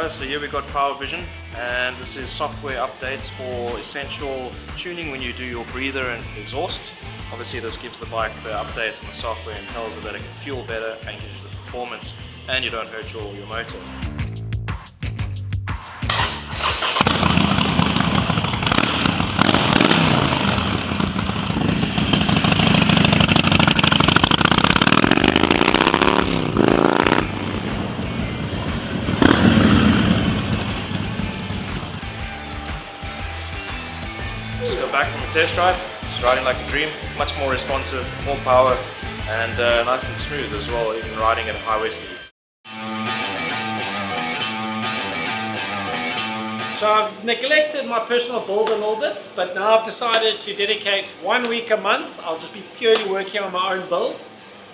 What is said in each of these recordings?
guys, so here we got Power Vision, and this is software updates for essential tuning when you do your breather and exhaust. Obviously this gives the bike the update on the software and tells it that it can fuel better and gives you the performance, and you don't hurt your motor. Just got back from a test ride. It's riding like a dream, much more responsive, more power, and nice and smooth as well, even riding at highway speeds. So I've neglected my personal build a little bit, but now I've decided to dedicate 1 week a month. I'll just be purely working on my own build.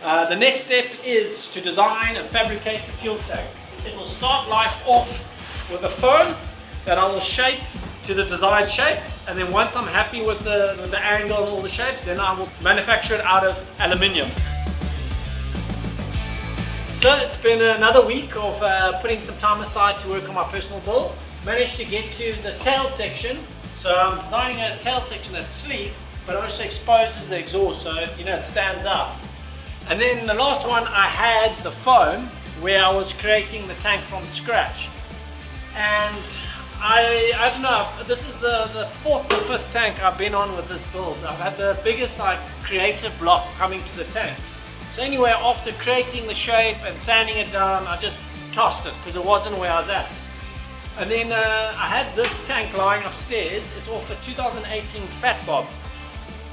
The next step is to design and fabricate the fuel tank. It will start life off with a foam that I will shape to the desired shape, and then once I'm happy with the angle and all the shapes, then I will manufacture it out of aluminium. So it's been another week of putting some time aside to work on my personal build. Managed to get to the tail section, so I'm designing a tail section that's sleek but also exposes the exhaust, so you know it stands out. And then the last one, I had the foam where I was creating the tank from scratch, and I don't know, this is the fourth or fifth tank I've been on with this build. I've had the biggest creative block coming to the tank. So anyway, after creating the shape and sanding it down, I just tossed it because it wasn't where I was at. And then I had this tank lying upstairs. It's off the 2018 Fat Bob,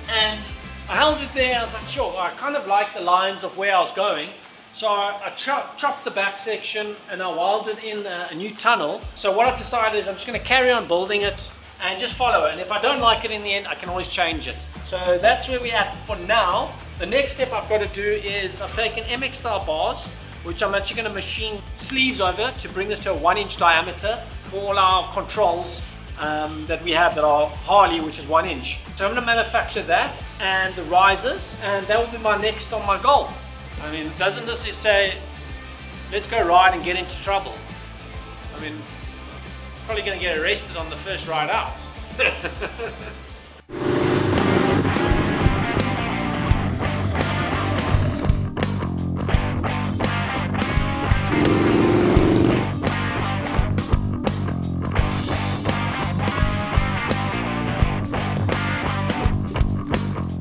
and I held it there. I was like, sure, I kind of like the lines of where I was going. So I chopped the back section and I welded in a new tunnel. So what I've decided is I'm just going to carry on building it and just follow it. And if I don't like it in the end, I can always change it. So that's where we're at for now. The next step I've got to do is I've taken MX style bars, which I'm actually going to machine sleeves over to bring this to a 1-inch diameter for all our controls that we have that are Harley, which is 1 inch. So I'm going to manufacture that and the risers, and that will be my next on my goal. I mean, doesn't this say, let's go ride and get into trouble? I mean, probably going to get arrested on the first ride out.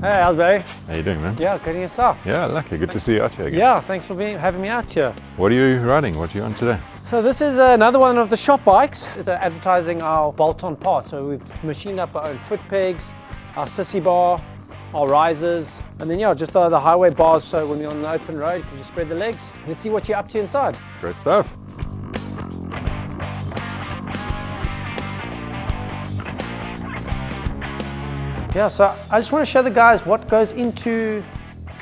Hey, how's Barry? How you doing, man? Yeah, good, and yourself? Yeah, lucky. Good to see you out here again. Yeah, thanks for having me out here. What are you riding? What are you on today? So this is another one of the shop bikes. It's advertising our bolt-on parts. So we've machined up our own foot pegs, our sissy bar, our risers, and then yeah, just the highway bars. So when you're on the open road, you can just spread the legs. Let's see what you're up to inside. Great stuff. Yeah, so I just want to show the guys what goes into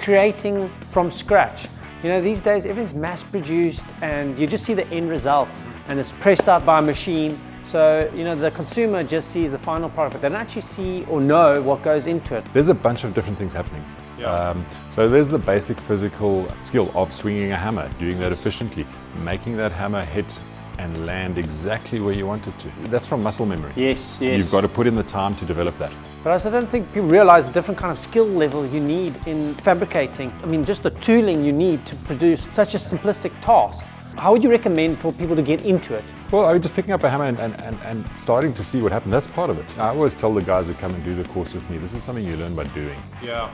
creating from scratch. You know, these days everything's mass produced and you just see the end result and it's pressed out by a machine. So, you know, the consumer just sees the final product, but they don't actually see or know what goes into it. There's a bunch of different things happening. Yeah. So there's the basic physical skill of swinging a hammer, doing that efficiently, making that hammer hit and land exactly where you want it to. That's from muscle memory. Yes, yes. You've got to put in the time to develop that. But I also don't think people realize the different kind of skill level you need in fabricating. I mean, just the tooling you need to produce such a simplistic task. How would you recommend for people to get into it? Well, I was just picking up a hammer and starting to see what happened. That's part of it. I always tell the guys that come and do the course with me, this is something you learn by doing. Yeah.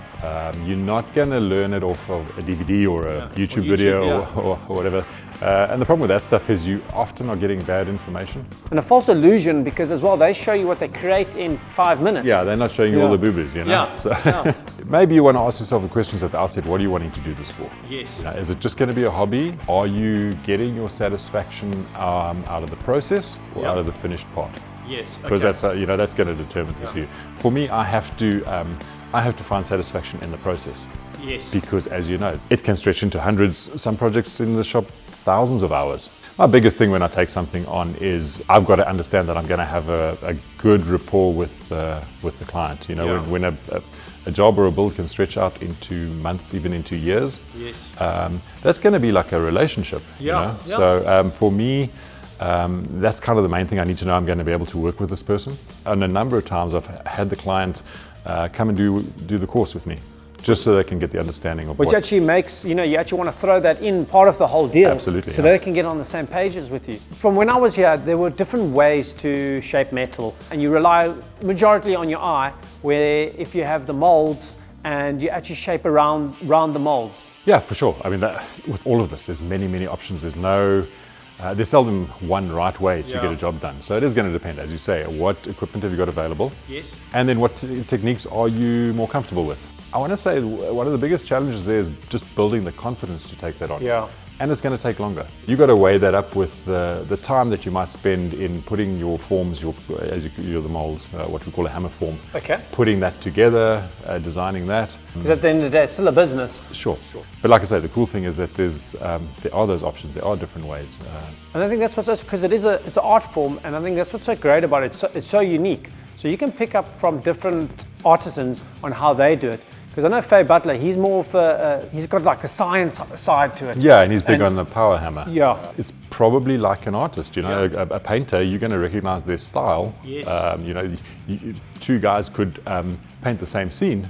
You're not going to learn it off of a DVD or a YouTube video yeah. or whatever. And the problem with that stuff is you often are getting bad information. And a false illusion, because as well, they show you what they create in 5 minutes. Yeah, they're not showing you all the boo-boos, you know? Yeah. So maybe you want to ask yourself the questions at the outset, what are you wanting to do this for? Yes. You know, is it just going to be a hobby? Are you getting your satisfaction out of the process or out of the finished part? Yes. Because that's that's going to determine this for you. For me, I have to find satisfaction in the process. Yes. Because as you know, it can stretch into hundreds, some projects in the shop, thousands of hours. My biggest thing when I take something on is I've got to understand that I'm going to have a good rapport with the client. You know, when a job or a build can stretch out into months, even into years. Yes. That's going to be like a relationship. Yeah. You know? So for me, That's kind of the main thing I need to know. I'm going to be able to work with this person. And a number of times I've had the client come and do the course with me, just so they can get the understanding of Which actually makes, you actually want to throw that in part of the whole deal. Absolutely, so they can get on the same pages with you. From when I was here, there were different ways to shape metal, and you rely majority on your eye, where if you have the molds and you actually shape around the molds. Yeah, for sure. I mean, with all of this, there's many options. There's seldom one right way to get a job done. So it is going to depend, as you say, what equipment have you got available? Yes. And then what techniques are you more comfortable with? I want to say one of the biggest challenges there is just building the confidence to take that on. Yeah. And it's going to take longer. You've got to weigh that up with the time that you might spend in putting your forms, the molds, what we call a hammer form. Okay. Putting that together, designing that. Because at the end of the day, it's still a business. Sure. But like I say, the cool thing is that there are those options. There are different ways. And I think that's what's, because it's an art form, and I think that's what's so great about it. It's so unique. So you can pick up from different artisans on how they do it. Because I know Faye Butler, he's more of he's got like the science side to it. Yeah, and he's big on the power hammer. Yeah. It's probably like an artist, a painter, you're going to recognize their style. Yes. Two guys could paint the same scene.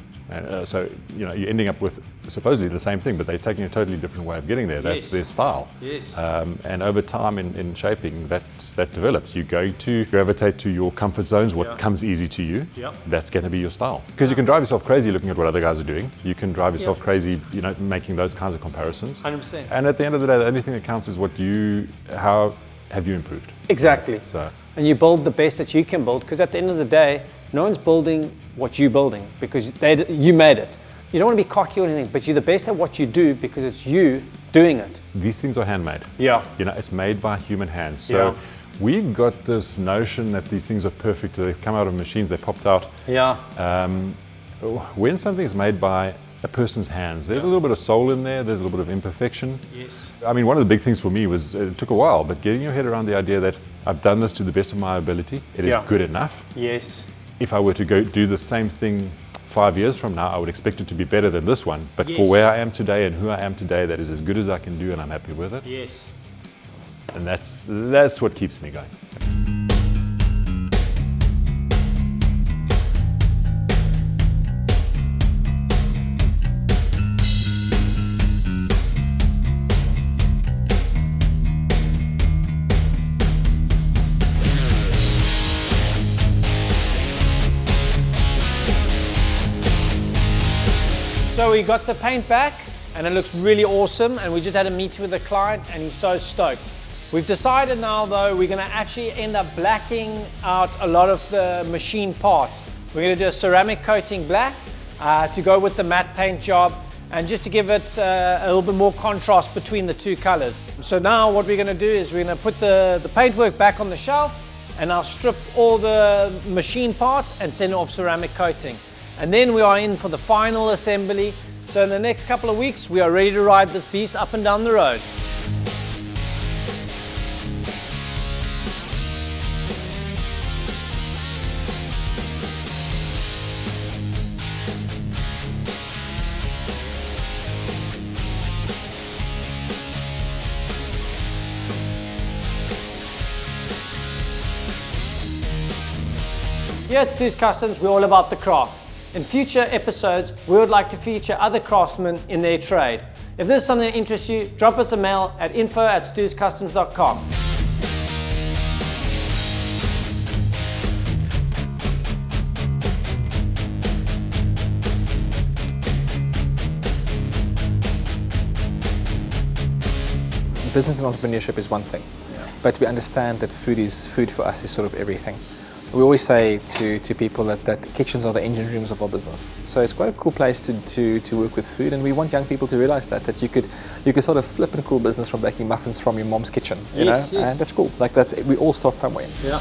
So, you're ending up with supposedly the same thing, but they're taking a totally different way of getting there. That's their style. Yes. And over time in shaping, that develops. You're going to gravitate to your comfort zones, what comes easy to you. Yep. That's going to be your style. Because you can drive yourself crazy looking at what other guys are doing. You can drive yourself crazy, making those kinds of comparisons. 100%. And at the end of the day, the only thing that counts is how have you improved. Exactly. So. And you build the best that you can build, because at the end of the day, no one's building what you're building because you made it. You don't want to be cocky or anything, but you're the best at what you do because it's you doing it. These things are handmade. Yeah. It's made by human hands. So we've got this notion that these things are perfect. They come out of machines, they popped out. Yeah. When something is made by a person's hands, there's a little bit of soul in there, there's a little bit of imperfection. Yes. I mean, one of the big things for me was, it took a while, but getting your head around the idea that I've done this to the best of my ability, it is good enough. Yes. If I were to go do the same thing 5 years from now, I would expect it to be better than this one. But for where I am today and who I am today, that is as good as I can do, and I'm happy with it. Yes. And that's what keeps me going. So we got the paint back and it looks really awesome, and we just had a meeting with the client and he's so stoked. We've decided now though we're going to actually end up blacking out a lot of the machine parts. We're going to do a ceramic coating black to go with the matte paint job, and just to give it a little bit more contrast between the two colors. So now what we're going to do is we're going to put the paintwork back on the shelf, and I'll strip all the machine parts and send it off ceramic coating. And then we are in for the final assembly. So in the next couple of weeks, we are ready to ride this beast up and down the road. Here at Stoos Customs, we're all about the craft. In future episodes, we would like to feature other craftsmen in their trade. If this is something that interests you, drop us a mail at info@stooscustoms.com. Business and entrepreneurship is one thing, but we understand that food for us is sort of everything. We always say to people that kitchens are the engine rooms of our business. So it's quite a cool place to work with food, and we want young people to realize that you could sort of flip a cool business from baking muffins from your mom's kitchen, you know, and that's cool. Like we all start somewhere. Yeah.